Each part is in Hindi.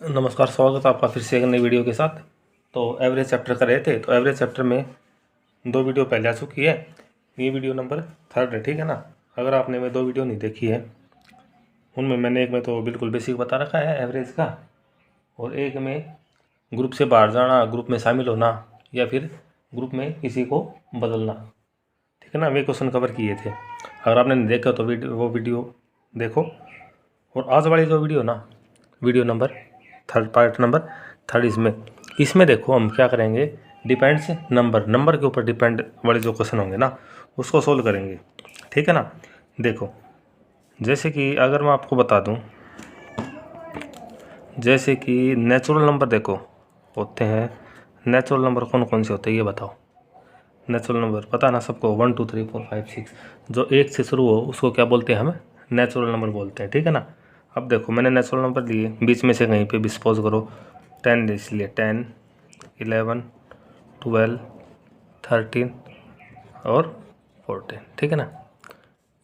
नमस्कार, स्वागत है आपका फिर से एक नई वीडियो के साथ। तो एवरेज चैप्टर कर रहे थे, तो एवरेज चैप्टर में 2 वीडियो पहले आ चुकी है। ये वीडियो नंबर 3 है, ठीक है ना। अगर आपने में 2 वीडियो नहीं देखी है, उनमें मैंने एक में तो बिल्कुल बेसिक बता रखा है एवरेज का, और एक में ग्रुप से बाहर जाना, ग्रुप में शामिल होना या फिर ग्रुप में किसी को बदलना, ठीक है ना। वे क्वेश्चन कवर किए थे। अगर आपने नहीं देखा तो वो वीडियो देखो। और आज वाली जो वीडियो ना, वीडियो नंबर 3, पार्ट नंबर 3, इसमें देखो हम क्या करेंगे, डिपेंड्स नंबर के ऊपर डिपेंड वाले जो क्वेश्चन होंगे ना, उसको सोल्व करेंगे, ठीक है ना। देखो, जैसे कि अगर मैं आपको बता दूं, जैसे कि नेचुरल नंबर देखो होते हैं। नेचुरल नंबर कौन कौन से होते हैं ये बताओ। नेचुरल नंबर पता है ना सबको, 1 2 3 4 5 6, जो 1 से शुरू हो उसको क्या बोलते हैं, हम नेचुरल नंबर बोलते हैं, ठीक है ना। अब देखो, मैंने नेचुरल नंबर लिए, बीच में से कहीं पे भी सपोज करो 10, इसलिए 10 11 12 13 और 14, ठीक है ना।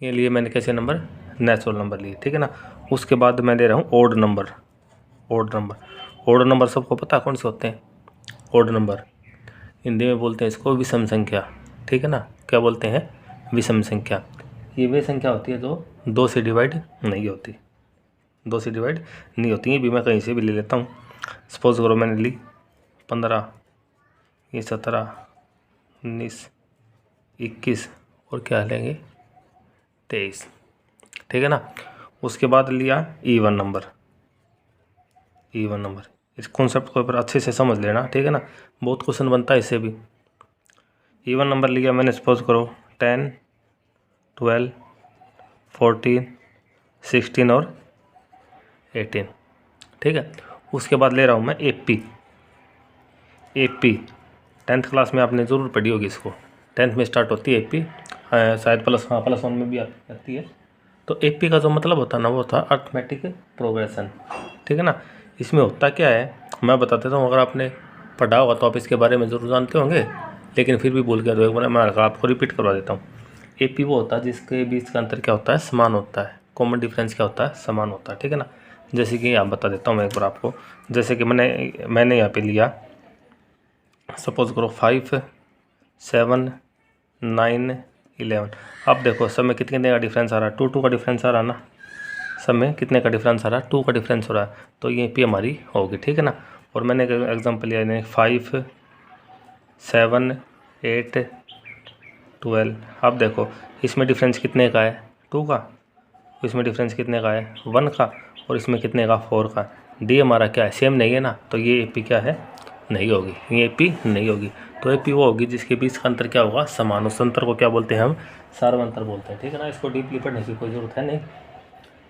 ये लिए मैंने कैसे नंबर, नेचुरल नंबर लिए, ठीक है ना। उसके बाद मैं दे रहा हूँ ओड नंबर। ओड नंबर सबको पता है कौन से होते हैं। ओड नंबर हिंदी में बोलते हैं इसको विषम संख्या, ठीक है ना। क्या बोलते हैं, विषम संख्या। ये वे संख्या होती है जो 2 से डिवाइड नहीं होती, 2 से डिवाइड नहीं होती। ये भी मैं कहीं से भी ले लेता हूँ। सपोज करो मैंने ली 15, ये 17, 19, 21 और क्या लेंगे 23, ठीक है ना। उसके बाद लिया ईवन नंबर। इस कॉन्सेप्ट को ऊपर अच्छे से समझ लेना, ठीक है ना। बहुत क्वेश्चन बनता है इससे भी। ईवन नंबर लिया मैंने, सपोज करो 10 12 14 16 और 18, ठीक है। उसके बाद ले रहा हूँ मैं एपी। 10th क्लास में आपने ज़रूर पढ़ी होगी इसको, 10th में स्टार्ट होती है एपी, शायद +1 में भी आती है। तो एपी का जो मतलब होता है ना, वो होता है अर्थमेटिक प्रोग्रेशन, ठीक है ना। इसमें होता क्या है मैं बता देता हूँ, अगर आपने पढ़ा होगा तो आप इसके बारे में ज़रूर जानते होंगे, लेकिन फिर भी भूल गया तो एक बार मैं आपको रिपीट करवा देता हूँ। एपी वो होता है जिसके बीच का अंतर क्या होता है, समान होता है। कॉमन डिफरेंस क्या होता है, समान होता है, ठीक है ना। जैसे कि आप बता देता हूँ मैं एक बार आपको। जैसे कि मैंने यहाँ पे लिया, सपोज करो 5 7 9 11। अब देखो सब में कितने का डिफरेंस आ रहा है, 2 का डिफरेंस आ रहा है ना। सब में कितने का डिफरेंस आ रहा है, 2 का डिफरेंस हो रहा है। तो ये पी हमारी होगी, ठीक है ना। और मैंने एक एग्जांपल लिया है 5 7 8 12। अब देखो इसमें डिफरेंस कितने का है, 2 का। इसमें डिफरेंस कितने का है, 1 का। और इसमें कितने का, 4 का। डी हमारा क्या है, सेम नहीं है ना। तो ये एपी क्या है, नहीं होगी, ये एपी नहीं होगी। तो एपी वो होगी जिसके बीच का अंतर क्या होगा, समान। उस अंतर को क्या बोलते हैं हम, सार्वंतर बोलते हैं, ठीक है ना। इसको डीपली पढ़ने की कोई ज़रूरत है नहीं,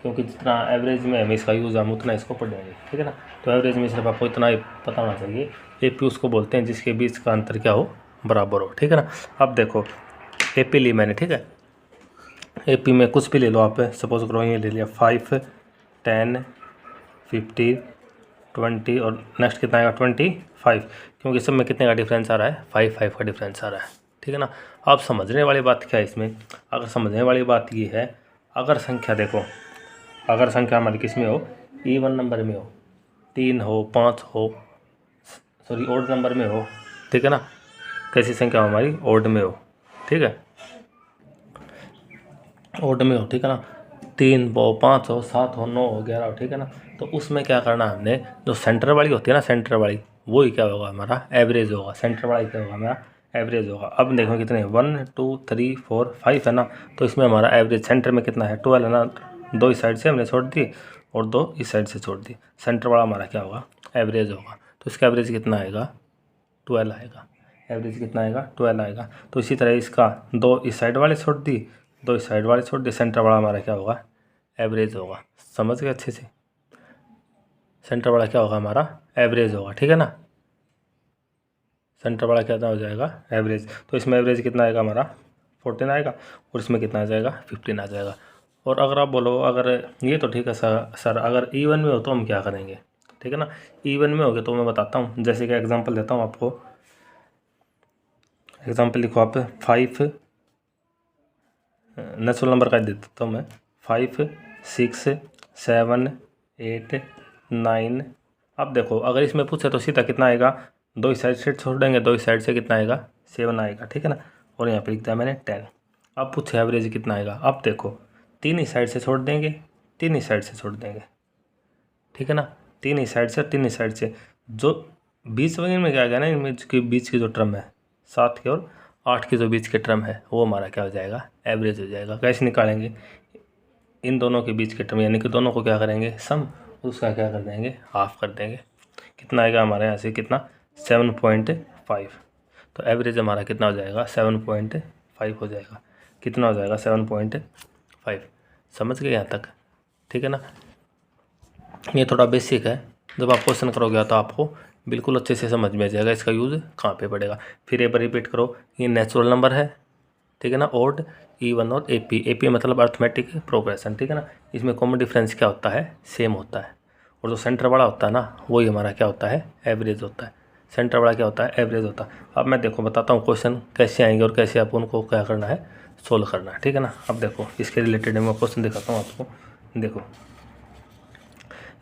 क्योंकि जितना एवरेज में हमें इसका यूज़ हम उतना इसको पढ़ेंगे, ठीक है ना। तो एवरेज में सिर्फ आपको इतना ही पता होना चाहिए, एपी उसको बोलते हैं जिसके बीच का अंतर क्या हो, बराबर हो, ठीक है ना। अब देखो एपी ली मैंने, ठीक है। एपी में कुछ भी ले लो आप, सपोज करो ये ले लिया 5 10 50 20 और नेक्स्ट कितना आएगा 25, क्योंकि सब में कितने का डिफरेंस आ रहा है, 5 का डिफरेंस आ रहा है, ठीक है ना। अब समझने वाली बात क्या है इसमें, अगर समझने वाली बात ये है, अगर संख्या देखो, अगर संख्या हमारी किस में हो, इवन नंबर में हो, 3 हो 5 हो, सॉरी ओड नंबर में हो, ठीक है ना। कैसी संख्या हो हमारी, ओड में हो, ठीक है, ओड में हो, ठीक है ना। 3 हो 5 हो 7 हो 9 हो 11 हो, ठीक है ना। तो उसमें क्या करना है हमने, जो सेंटर वाली होती है ना, सेंटर वाली, वो ही क्या होगा हमारा, एवरेज होगा। सेंटर वाला क्या होगा हमारा, एवरेज होगा। अब देखो कितने 1 2 3 4 5 है ना। तो इसमें हमारा एवरेज सेंटर में कितना है, 12 है ना। 2 इस साइड से हमने छोड़ दी और 2 इस साइड से छोड़ दी। सेंटर वाला हमारा क्या होगा, एवरेज होगा। तो इसका एवरेज कितना आएगा, 12 आएगा। एवरेज कितना आएगा, 12 आएगा। तो इसी तरह इसका 2 इस साइड वाले छोड़ दी, 2 इस साइड वाले छोड़ दी, सेंटर वाला हमारा क्या होगा, एवरेज होगा। समझ गए अच्छे से, सेंटर वाला क्या होगा हमारा, एवरेज होगा, ठीक है ना। सेंटर वाला क्या हो जाएगा, एवरेज। तो इसमें एवरेज कितना आएगा हमारा, 14 आएगा। और इसमें कितना आ जाएगा, 15 आ जाएगा। और अगर आप बोलो, अगर ये तो ठीक है सर अगर इवन में हो तो हम क्या करेंगे, ठीक है ना। इवन में हो गया तो मैं बताता हूँ, जैसे कि एग्जांपल देता हूँ आपको। एग्जांपल लिखो आप, 5 नेचुरल नंबर का दे देता हूँ मैं, 5 6 7 8 9 अब देखो अगर इसमें पूछे तो सीधा कितना आएगा, दो ही साइड से छोड़ देंगे, दो ही साइड से कितना आएगा 7 आएगा, ठीक है ना। और यहाँ पे लिख दिया मैंने 10। अब पूछे एवरेज कितना आएगा, अब देखो तीन ही साइड से छोड़ देंगे, तीन ही साइड से छोड़ देंगे, ठीक है ना, तीन ही साइड से, तीन ही साइड से। जो बीच वगैरह में क्या गया ना, इनमें की बीच की जो टर्म है 7 के और 8 की जो बीच के टर्म है वो हमारा क्या हो जाएगा, एवरेज हो जाएगा। कैसे निकालेंगे, इन दोनों के बीच के टर्म यानी कि दोनों को क्या करेंगे सम, उसका क्या कर देंगे हाफ कर देंगे। कितना आएगा हमारे यहाँ से, कितना 7.5। तो एवरेज हमारा कितना हो जाएगा 7.5 हो जाएगा। कितना हो जाएगा 7.5। समझ गए यहाँ तक, ठीक है ना। ये थोड़ा बेसिक है, जब आप क्वेश्चन करोगे तो आपको बिल्कुल अच्छे से समझ में आ जाएगा इसका यूज़ कहाँ पे पड़ेगा। फिर एक बार रिपीट करो, ये नेचुरल नंबर है, ठीक है ना, ओड, इवन और एपी। एपी मतलब अर्थमेटिक प्रोग्रेशन, ठीक है ना। इसमें कॉमन डिफरेंस क्या होता है, सेम होता है। और जो सेंटर वाला होता है ना वही हमारा क्या होता है, एवरेज होता है। सेंटर वाला क्या होता है, एवरेज होता है। अब मैं देखो बताता हूँ क्वेश्चन कैसे आएंगे और कैसे आप उनको क्या करना है, सोल्व करना है, ठीक है ना। अब देखो इसके रिलेटेड मैं क्वेश्चन दिखाता हूँ आपको। देखो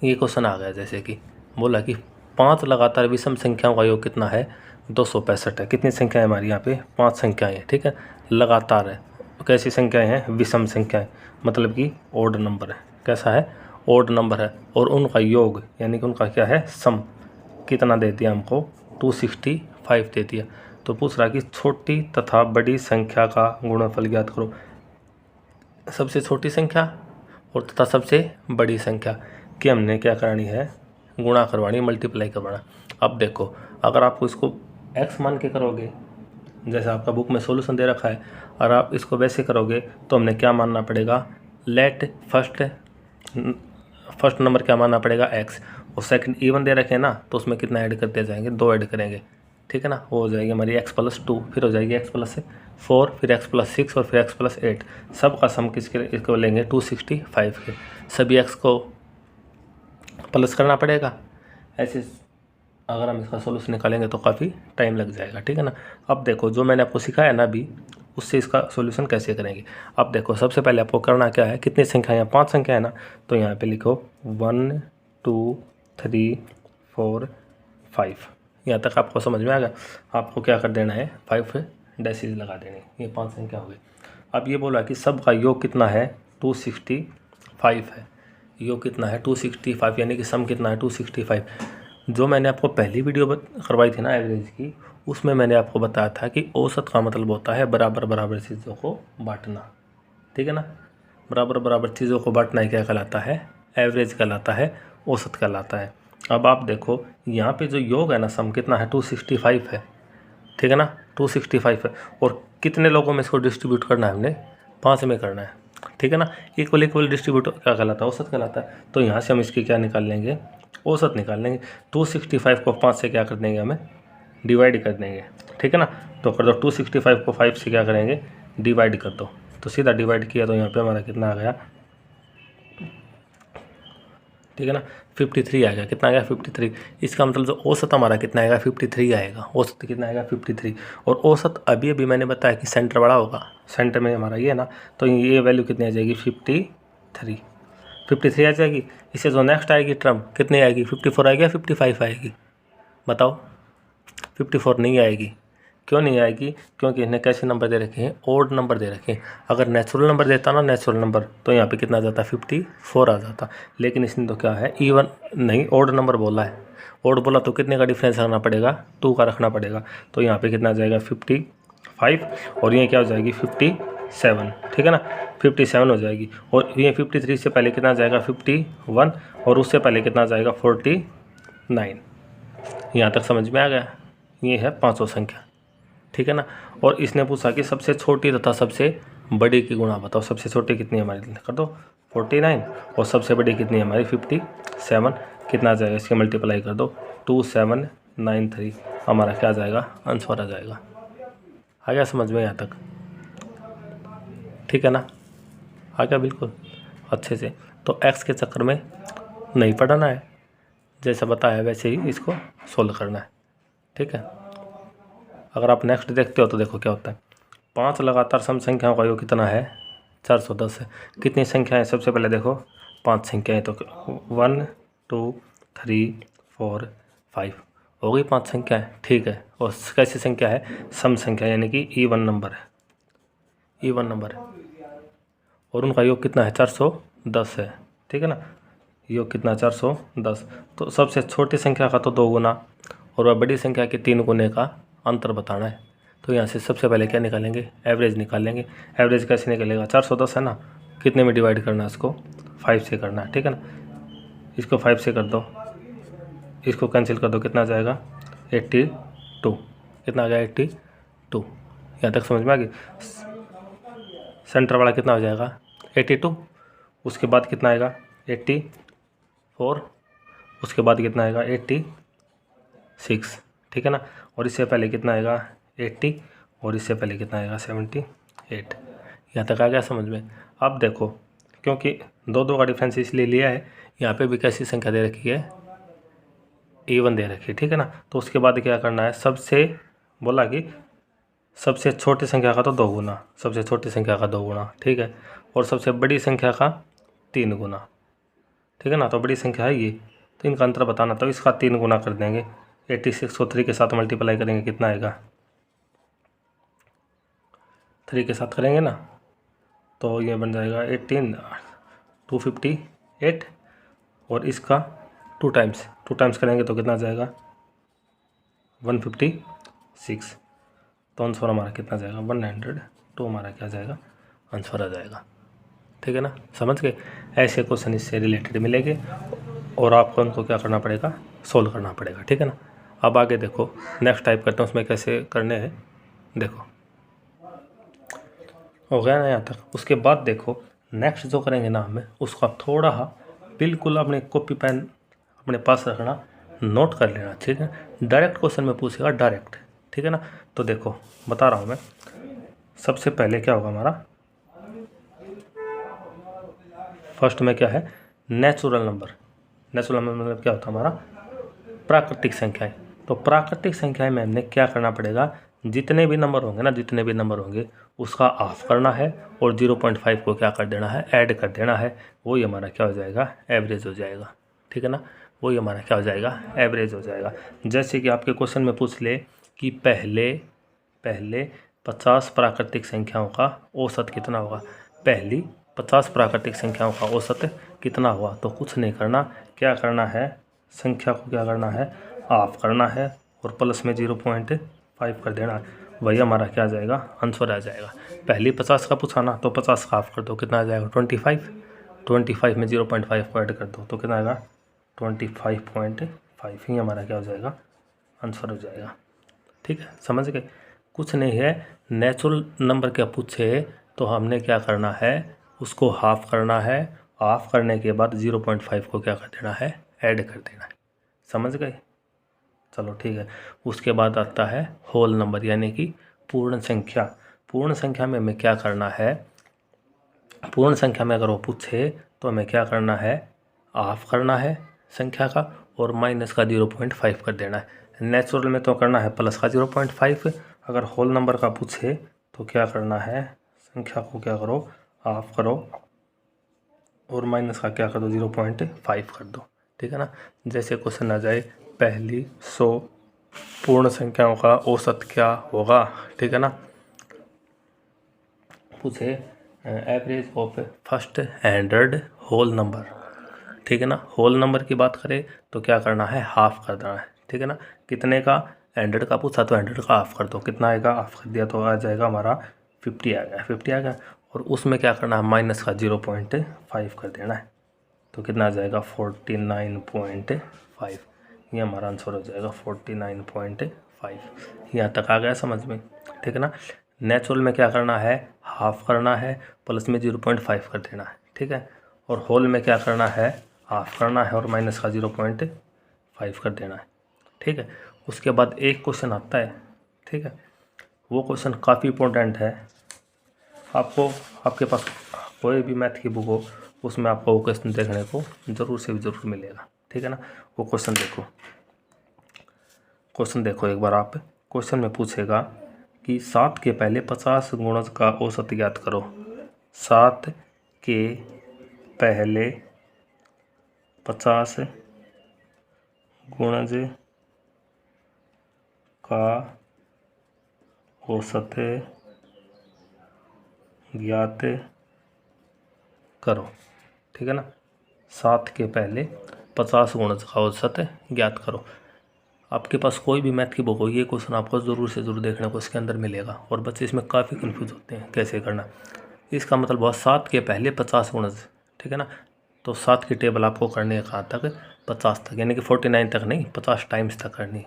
ये क्वेश्चन आ गया, जैसे कि बोला कि 5 लगातार विषम संख्याओं का योग कितना है, 265 है। कितनी संख्याएं हमारी यहाँ पे, 5 संख्याएं हैं, ठीक है, लगातार है। कैसी संख्याएं हैं, विषम संख्याएं, मतलब कि ओड नंबर है। कैसा है, ओड नंबर है। और उनका योग यानी कि उनका क्या है, सम कितना दे दिया हमको, 265 दे दिया। तो पूछ रहा कि छोटी तथा बड़ी संख्या का गुणनफल ज्ञात करो। सबसे छोटी संख्या और तथा सबसे बड़ी संख्या कि हमने क्या करनी है, गुणा करवानी, मल्टीप्लाई करवाना। अब देखो अगर आपको इसको x मान के करोगे, जैसे आपका बुक में सॉल्यूशन दे रखा है, और आप इसको वैसे करोगे तो हमने क्या मानना पड़ेगा, लेट फर्स्ट नंबर क्या मानना पड़ेगा x, और सेकंड इवन दे रखे हैं ना तो उसमें कितना ऐड करते जाएंगे, 2 ऐड करेंगे, ठीक है ना। वो हो जाएगी हमारी x+2, फिर हो जाएगी x+4, फिर x+6 और फिर x+8। सब का सम किसके, इसको लेंगे 265 के। सभी x को प्लस करना पड़ेगा। ऐसे अगर हम इसका सोल्यूशन निकालेंगे तो काफ़ी टाइम लग जाएगा, ठीक है ना। अब देखो जो मैंने आपको सिखाया ना अभी, उससे इसका सोल्यूशन कैसे करेंगे। अब देखो सबसे पहले आपको करना क्या है, कितनी संख्या है, 5 संख्या है ना, तो यहाँ पे लिखो 1 2 3 4 5। यहाँ तक आपको समझ में आ गया। आपको क्या कर देना है, 5 डैशेज लगा देने, ये 5 संख्या हो गई। अब ये बोला कि सब का योग कितना है, 265 है। योग कितना है 265, यानी कि सम कितना है 265। जो मैंने आपको पहली वीडियो करवाई थी ना एवरेज की, उसमें मैंने आपको बताया था कि औसत का मतलब होता है बराबर बराबर चीज़ों को बांटना, ठीक है ना। बराबर बराबर चीज़ों को बांटना ही क्या कहलाता है, एवरेज कहलाता है, औसत कहलाता है। अब आप देखो यहाँ पे जो योग है ना, सम कितना है 265 है, ठीक है ना, 265 है। और कितने लोगों में इसको डिस्ट्रीब्यूट करना है, हमने 5 में करना है, ठीक है ना। इक्वल इक्वल डिस्ट्रीब्यूट क्या कहलाता है, औसत कहलाता है। तो यहाँ से हम इसकी क्या निकाल लेंगे, औसत निकाल लेंगे। 265 को 5 से क्या कर देंगे, हमें डिवाइड कर देंगे, ठीक है ना। तो कर दो 265 को 5 से क्या करेंगे, डिवाइड कर दो। तो सीधा डिवाइड किया तो यहाँ पे हमारा कितना आ गया, ठीक है ना, 53 आएगा। कितना आएगा 53। इसका मतलब जो औसत हमारा कितना आएगा 53 आएगा। औसत कितना आएगा 53। और औसत अभी अभी मैंने बताया कि सेंटर बड़ा होगा, सेंटर में हमारा ये है ना, तो ये वैल्यू कितनी आ जाएगी 53 आ जाएगी। इससे जो नेक्स्ट आएगी टर्म कितनी आएगी, 54 आएगी या 55 आएगी, बताओ। 54 नहीं आएगी। क्यों नहीं आएगी, क्योंकि इन्हें कैसे नंबर दे रखे हैं, ओड नंबर दे रखे हैं। अगर नेचुरल नंबर देता ना, नेचुरल नंबर, तो यहाँ पे कितना आ जाता 54 आ जाता। लेकिन इसने तो क्या है, इवन नहीं ओड नंबर बोला है। ओड बोला तो कितने का डिफरेंस रखना पड़ेगा, 2 का रखना पड़ेगा। तो यहाँ पे कितना आ जाएगा 55, और ये क्या हो जाएगी 57, ठीक है ना, 57 हो जाएगी। और ये 53 से पहले कितना जाएगा 51, और उससे पहले कितना जाएगा 49। यहाँ तक समझ में आ गया। ये है 5 संख्या, ठीक है ना। और इसने पूछा कि सबसे छोटी तथा सबसे बड़ी की गुणा बताओ। सबसे छोटी कितनी है हमारी, कर दो 49, और सबसे बड़ी कितनी है हमारी 57। कितना आ जाएगा, इसके मल्टीप्लाई कर दो, 2793 हमारा क्या आ जाएगा, आंसर आ जाएगा। आ गया समझ में यहाँ तक, ठीक है ना, आ गया बिल्कुल अच्छे से। तो एक्स के चक्कर में नहीं पढ़ना है, जैसा बताया वैसे ही इसको सोल्व करना है, ठीक है। अगर आप नेक्स्ट देखते हो तो देखो क्या होता है, 5 लगातार सम संख्याओं का योग कितना है, 410 है। कितनी संख्याएं, सबसे पहले देखो 5 संख्याएं, तो 1 2 3 4 5 हो गई 5 संख्याएँ, ठीक है। और कैसी संख्या है? सम संख्या, यानी कि इवन नंबर है, इवन नंबर है। और उनका योग कितना है? 410 है, ठीक है ना। योग कितना? 410। तो सबसे छोटी संख्या का तो 2 गुना और वह बड़ी संख्या के 3 गुने का अंतर बताना है। तो यहाँ से सबसे पहले क्या निकालेंगे? एवरेज निकालेंगे। एवरेज कैसे निकलेगा? 410 है ना, कितने में डिवाइड करना है इसको? 5 से करना है, ठीक है ना। इसको 5 से कर दो, इसको कैंसिल कर दो, कितना आ जाएगा? 82। कितना आ गया? 82। यहाँ तक समझ में आ गई? सेंटर वाला कितना हो जाएगा? 82। उसके बाद कितना आएगा? 84। उसके बाद कितना आएगा? 86, ठीक है ना। और इससे पहले कितना आएगा? 80। और इससे पहले कितना आएगा? 78। यहाँ तक आ गया समझ में? अब देखो, क्योंकि 2 का डिफरेंस इसलिए लिया है, यहाँ पे भी कैसी संख्या दे रखी है? इवन दे रखी है, ठीक है ना। तो उसके बाद क्या करना है? सबसे बोला कि सबसे छोटी संख्या का तो 2 गुना, सबसे छोटी संख्या का 2 गुना, ठीक है। और सबसे बड़ी संख्या का 3 गुना, ठीक है ना। तो बड़ी संख्या है ये, तो इनका अंतर बताना, तो इसका 3 गुना कर देंगे। 86 को 3 के साथ मल्टीप्लाई करेंगे, कितना आएगा? 3 के साथ करेंगे ना, तो ये बन जाएगा 18 258। और इसका 2 टाइम्स करेंगे तो कितना जाएगा? 156। तो आंसर हमारा कितना जाएगा? 102 हमारा क्या जाएगा? आंसर आ जाएगा, ठीक है ना। समझ गए? ऐसे क्वेश्चन इससे रिलेटेड मिलेंगे और आपको उनको क्या करना पड़ेगा? सोल्व करना पड़ेगा, ठीक है ना। अब आगे देखो, नेक्स्ट टाइप करते हैं, उसमें कैसे करने हैं देखो। हो गया ना यहाँ तक? उसके बाद देखो नेक्स्ट जो करेंगे ना हमें, उसका थोड़ा बिल्कुल अपने कॉपी पेन अपने पास रखना, नोट कर लेना, ठीक है। डायरेक्ट क्वेश्चन में पूछेगा, डायरेक्ट, ठीक है ना। तो देखो बता रहा हूँ मैं, सबसे पहले क्या होगा हमारा? फर्स्ट में क्या है? Natural number. नेचुरल नंबर मतलब क्या होता है हमारा? प्राकृतिक संख्याएं। तो प्राकृतिक संख्याएं में हमने क्या करना पड़ेगा? जितने भी नंबर होंगे ना, जितने भी नंबर होंगे उसका हाफ करना है और 0.5 को क्या कर देना है? ऐड कर देना है। वही हमारा क्या हो जाएगा? एवरेज हो जाएगा, ठीक है ना। वही हमारा क्या हो जाएगा? एवरेज हो जाएगा। जैसे कि आपके क्वेश्चन में पूछ ले कि पहले 50 प्राकृतिक संख्याओं का औसत कितना होगा? पहली 50 प्राकृतिक संख्याओं का औसत कितना हुआ? तो कुछ नहीं करना, क्या करना है? संख्या को क्या करना है? हाफ करना है और प्लस में 0.5 कर देना, वही हमारा क्या आ जाएगा? आंसर आ जाएगा। पहली 50 का पूछा ना, तो 50 का हाफ कर दो, कितना आ जाएगा? 25। 25 में 0.5 को ऐड कर दो तो कितना आएगा? 25.5 ही हमारा क्या हो जाएगा? आंसर हो जाएगा, ठीक है। समझ गए? कुछ नहीं है, नेचुरल नंबर क्या पूछे तो हमने क्या करना है? उसको हाफ करना है, हाफ करने के बाद 0.5 को क्या कर देना है? ऐड कर देना है। समझ गए? चलो ठीक है। उसके बाद आता है होल नंबर, यानी कि पूर्ण संख्या। पूर्ण संख्या में हमें क्या करना है? पूर्ण संख्या में अगर वो पूछे तो हमें क्या करना है? हाफ करना है संख्या का और माइनस का 0.5 कर देना है। नेचुरल में तो करना है प्लस का 0.5। अगर होल नंबर का पूछे तो क्या करना है? संख्या को क्या करो? हाफ करो और माइनस का क्या कर दो? 0.5 कर दो, ठीक है ना। जैसे क्वेश्चन आ जाए, पहली 100 पूर्ण संख्याओं का औसत क्या होगा, ठीक है ना। पूछे average of first 100 whole number, ठीक है ना। होल नंबर की बात करें तो क्या करना है? हाफ कर देना है, ठीक है ना। कितने का? 100 का पूछा तो 100 का हाफ कर दो, कितना आएगा? हाफ कर दिया तो आ जाएगा हमारा 50 आ गया, 50 आ गया। और उसमें क्या करना है? माइनस का 0.5 कर देना है, तो कितना आ जाएगा? 49.5। ये हमारा आंसर हो जाएगा 49.5। यहाँ तक आ गया समझ में, ठीक है ना। नेचुरल में क्या करना है? हाफ करना है, प्लस में 0.5 कर देना है, ठीक है। और होल में क्या करना है? हाफ करना है और माइनस का 0.5 कर देना है, ठीक है। उसके बाद एक क्वेश्चन आता है, ठीक है। वो क्वेश्चन काफ़ी इंपॉर्टेंट है। आपको आपके पास कोई भी मैथ की बुक हो उसमें आपको वो क्वेश्चन देखने को ज़रूर से ज़रूर मिलेगा, ठीक है ना। वो क्वेश्चन देखो एक बार आप। क्वेश्चन में पूछेगा कि 7 के पहले 50 गुणज का औसत ज्ञात करो। 7 के पहले 50 गुणज का औसत ज्ञात करो। ठीक है ना, 7 के पहले 50 गुणज का औसत ज्ञात करो। आपके पास कोई भी मैथ की बुक हो, ये क्वेश्चन आपको ज़रूर से ज़रूर देखने को इसके अंदर मिलेगा। और बच्चे इसमें काफ़ी कंफ्यूज होते हैं कैसे करना। इसका मतलब बहुत 7 के पहले 50 गुणज, ठीक है ना। तो 7 की टेबल आपको करनी है कहाँ तक, 50 तक, यानी कि 49 तक नहीं, 50 टाइम्स तक करनी।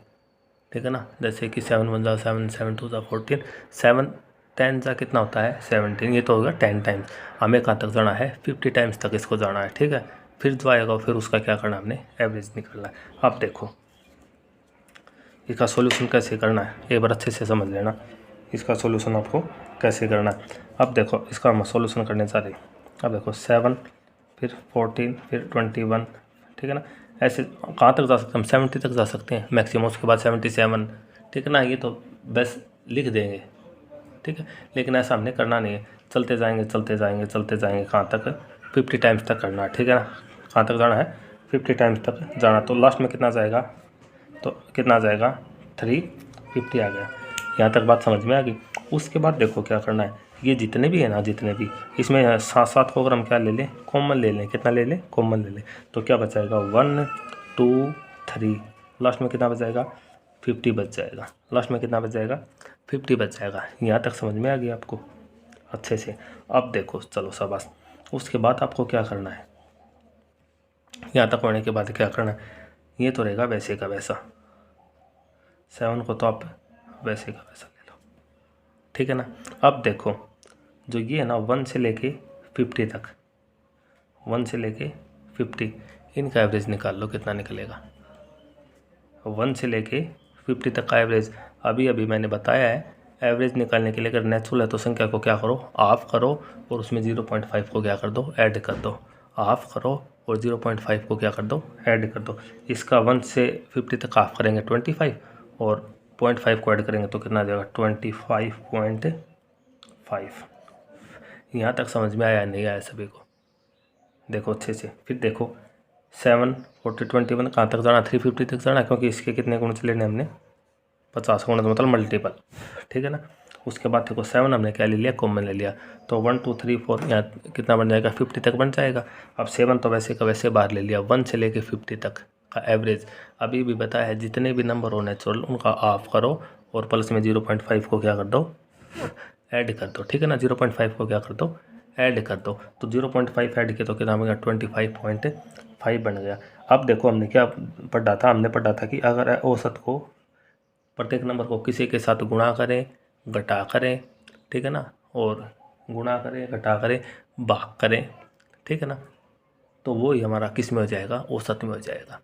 ठीक है ना, जैसे कि 7 1 जा 7, 7 2 जा 14, 7 10 जा कितना होता है 17, ये तो होगा 10 टाइम्स। हमें कहाँ तक जाना है 50 टाइम्स तक इसको जाना है। ठीक है, फिर जो आएगा फिर उसका क्या करना, हमने एवरेज निकालना है। अब देखो इसका सॉल्यूशन कैसे करना है, एक बार अच्छे से समझ लेना इसका सॉल्यूशन आपको कैसे करना है। अब देखो इसका हम सॉल्यूशन करने जा रहे हैं। अब देखो 7 फिर 14 फिर 21, ठीक है ना। ऐसे कहाँ तक जा सकते हैं हम, 70 तक जा सकते हैं मैक्सिमम, उसके बाद 77, ठीक है ना। ये तो बस लिख देंगे, ठीक है, लेकिन ऐसा हमने करना नहीं है। चलते जाएंगे चलते जाएंगे चलते जाएंगे, कहाँ तक 50 टाइम्स तक करना है। ठीक है ना, कहाँ तक जाना है 50 टाइम्स तक जाना। तो लास्ट में कितना जाएगा, तो कितना आ जाएगा 350 आ गया। यहाँ तक बात समझ में आ गई। उसके बाद देखो क्या करना है, ये जितने भी है ना, जितने भी इसमें 7 को अगर हम क्या ले लें, कॉमन ले लें, कितना ले लें, कॉमन ले लें, तो क्या बचाएगा 1 2 3, लास्ट में कितना बच जाएगा 50 बच जाएगा। लास्ट में कितना बच जाएगा 50 बच जाएगा। यहाँ तक समझ में आ गई आपको अच्छे से। अब देखो चलो शाबाश, उसके बाद आपको क्या करना है, यहाँ तक होने के बाद क्या करना है, ये तो रहेगा वैसे का वैसा, 7 को तो आप वैसे का वैसा ले लो, ठीक है ना। अब देखो जो ये है ना 1 से लेके 50 तक, 1 से लेके 50, इनका एवरेज निकाल लो कितना निकलेगा। 1 से लेके 50 तक का एवरेज अभी अभी मैंने बताया है। एवरेज निकालने के लिए अगर नेचुरल है तो संख्या को क्या करो, हाफ करो और उसमें 0.5 को क्या कर दो, ऐड कर दो। हाफ करो और 0.5 को क्या कर दो, ऐड कर दो। इसका 1 से 50 तक हाफ करेंगे 25 और 0.5 को ऐड करेंगे तो कितना आ जाएगा 25.5। यहाँ तक समझ में आया नहीं आया सभी को, देखो अच्छे से। फिर देखो 7 40 21 कहाँ तक जाना, 350 तक जाना, क्योंकि इसके कितने गुण लेने हमने 50 गुण, मतलब मल्टीपल, ठीक है ना। उसके बाद देखो 7 हमने क्या ले लिया, कॉमन ले लिया, तो 1 2 3 4 यहाँ कितना बन जाएगा 50 तक बन जाएगा। अब 7 तो वैसे का वैसे बाहर ले लिया, 1 से लेके 50 तक का एवरेज अभी भी बताया है, जितने भी नंबर हो नेचुरल उनका ऑफ करो और प्लस में 0.5 को क्या कर दो, ऐड कर दो, ठीक है ना। 0.5 को क्या कर दो, ऐड कर दो, तो 0.5 ऐड किया तो कितना बन गया 25.5 बन गया। अब देखो हमने क्या पढ़ा था, हमने पढ़ा था कि अगर औसत को प्रत्येक नंबर को किसी के साथ गुणा करें घटा करें, ठीक है ना, और गुणा करें घटा करें भाग करें, ठीक है ना, तो वो ही हमारा किस में हो जाएगा, औसत में हो जाएगा।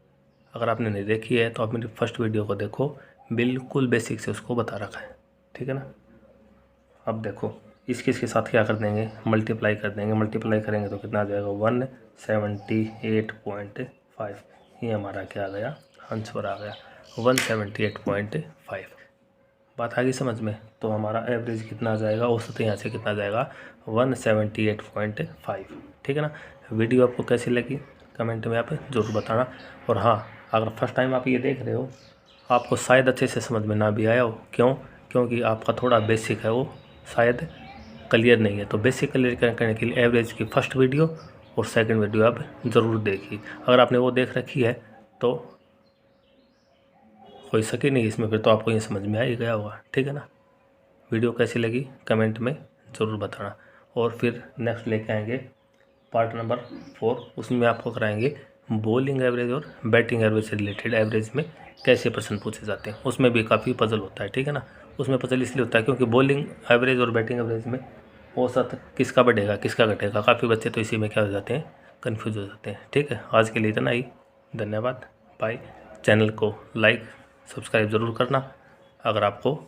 अगर आपने नहीं देखी है तो आप मेरी फर्स्ट वीडियो को देखो, बिल्कुल बेसिक से उसको बता रखा है, ठीक है ना। अब देखो इसके साथ क्या कर देंगे, मल्टीप्लाई कर देंगे। मल्टीप्लाई करेंगे तो कितना आ जाएगा 178.5, ये हमारा क्या आ गया, आंसर आ गया 178.5। बात आ गई समझ में। तो हमारा एवरेज कितना आ जाएगा, औसत यहाँ से कितना आ जाएगा 178.5, ठीक है ना। वीडियो आपको कैसी लगी कमेंट में आप ज़रूर बताना। और हाँ, अगर फर्स्ट टाइम आप ये देख रहे हो, आपको शायद अच्छे से समझ में ना भी आया हो, क्योंकि आपका थोड़ा बेसिक है वो शायद क्लियर नहीं है। तो बेसिक क्लियर करने के लिए एवरेज की फर्स्ट वीडियो और सेकंड वीडियो आप ज़रूर देखिए। अगर आपने वो देख रखी है तो कोई शक ही नहीं इसमें, फिर तो आपको ये समझ में आ ही गया होगा, ठीक है ना। वीडियो कैसी लगी कमेंट में ज़रूर बताना। और फिर नेक्स्ट लेके आएंगे पार्ट नंबर 4, उसमें आपको कराएंगे बॉलिंग एवरेज और बैटिंग एवरेज से रिलेटेड एवरेज में कैसे प्रश्न पूछे जाते हैं। उसमें भी काफ़ी पजल होता है, ठीक है ना। उसमें पजल इसलिए होता है क्योंकि बॉलिंग एवरेज और बैटिंग एवरेज में औसत किसका बढ़ेगा किसका घटेगा, काफ़ी बच्चे तो इसी में क्या हो जाते हैं, कन्फ्यूज हो जाते हैं। ठीक है, आज के लिए इतना ही, धन्यवाद, बाय। चैनल को लाइक सब्सक्राइब ज़रूर करना अगर आपको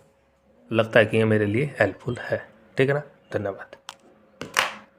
लगता है कि ये मेरे लिए हेल्पफुल है, ठीक है ना। धन्यवाद।